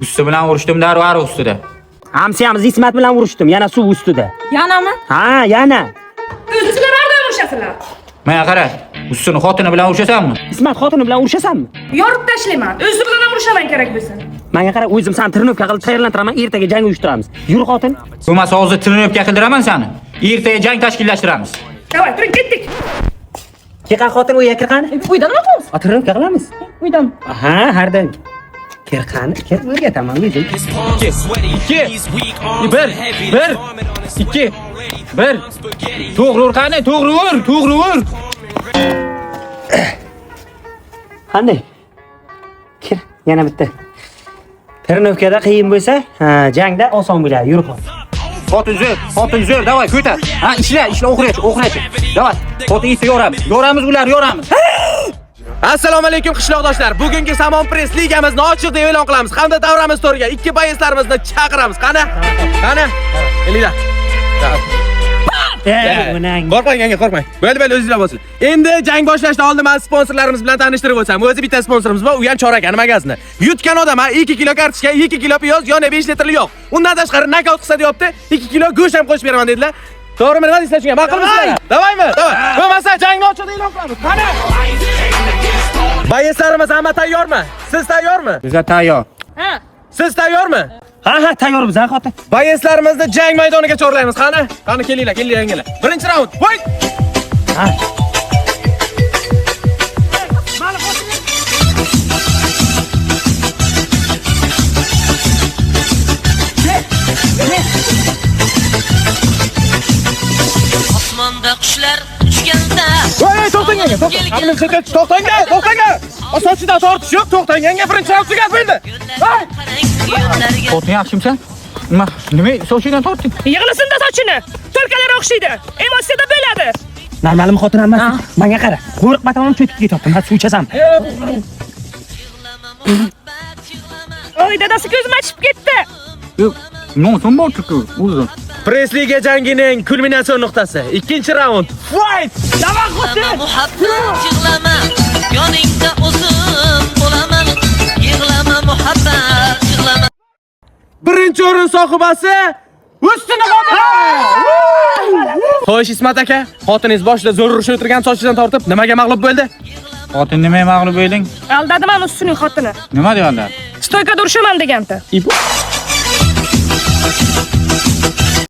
Usti bilan urishdim darvar ustida. Hamsiyamiz Ismat bilan urishdim, yana suv ustida. Yanami? Ha, yana. O'zgalardan urishasizlar. Menga qara, ustini xotini bilan urushasanmi? Ismat xotini bilan urushasanmi? Yorib tashlayman. O'zi bilan ham urushaman kerak bo'lsa. Menga qara, o'zim seni trinovka qilib tayyorlantiraman, ertaga jang uyushtiramiz. Yur xotin. Bo'lmasa hozir trinovka qildiraman seni. Ertaga jang tashkillashtiramiz. Davay, turing, ketdik. Keqa xotin u yakirqani? Uydan nima qilamiz? Trinovka qilamiz. Uydan. Ha, hardan. Kirqani, kir o'rgataman o'zim. 1 To'g'ri ur qani, to'g'ri ur. Qanday? Kir, yana bitta. Trinovkada qiyin bo'lsa, jangda oson bo'ladi. Yur xotin. Xotin zo'r, davay, ko'tar. Ha, ishla, o'qirachi. Davay, xotin isi yoramiz. Yoramiz ular, yoramiz. Assalomu alaykum qishloqdoshlar. Bugungi Samon Press ligamizni ochiq deb e'lon qilamiz. Hamda davramiz to'riga ikki boyeslarimizni chaqiramiz. Qani? Kelinglar. Qo'rqmang. Bo'ldi, o'zingizlar bo'lsin. Endi jang boshlashdan oldin men sponsorlarimiz bilan tanishtirib o'tsam. O'zi bitta sponsorimiz bor, u ham chorak magazni. Yutgan odam 2 kilo kartoshka, 2 kilo piyoz, yana 5 litr yog'. Undan tashqari nokaut qilsa deyapti, 2 kilo go'sht ham qo'shib beraman dedilar. To'g'rimi, nima deysizlar shunga? Ma'qulmisizlar? Davaymi? Davay. Bo'lmasa jangni ochiq e'lon qilamiz. Qani? Boyeslarimiz hamma tayyormi? Siz tayyormi? Biz tayyor. Ha. Siz tayyormi? Ha, tayyormiz, ha xotin. Boyeslarimizni jang maydoniga chorlaymiz. Qani kelinglar. Birinchi raund. Voy! Ha. Osmonda qushlar uchganda. Voy, to'xtang. Sochidan tortish yo'q, to'xtang. Birinchi raund tugat bo'ldi. Voy! Xotin yaxshimisan? Nima sochidan tortding? Yig'lasin-da sochini. To'lkalari o'xshaydi. Emotsiyada bo'ladi. Normalmi xotin emas? Menga qara. Qo'rqmadan cho'kib ketyapti. Men suv ichasan. Oy, dadasi ko'zim achib ketdi. Yo'q, no'sin bor-ku, o'zi. Press liga jangining kulminatsion nuqtasi. Ikkinchi raund. Fight! Davay xotin! Muhabbat yig'lama, yoningda o'zim bo'laman. Yig'lama muhabbat, yig'lama. Birinchi o'rin sohibasi ustini xotin. Xo'sh, Ismat aka, xotiningiz boshida zo'r urushib o'tirgan sochidan tortib, nimaga mag'lub bo'ldi? Xotin nimaga mag'lub bo'lding? Aldadiman ustining xotini. Nima deyapti? Stoykada urushaman deganda.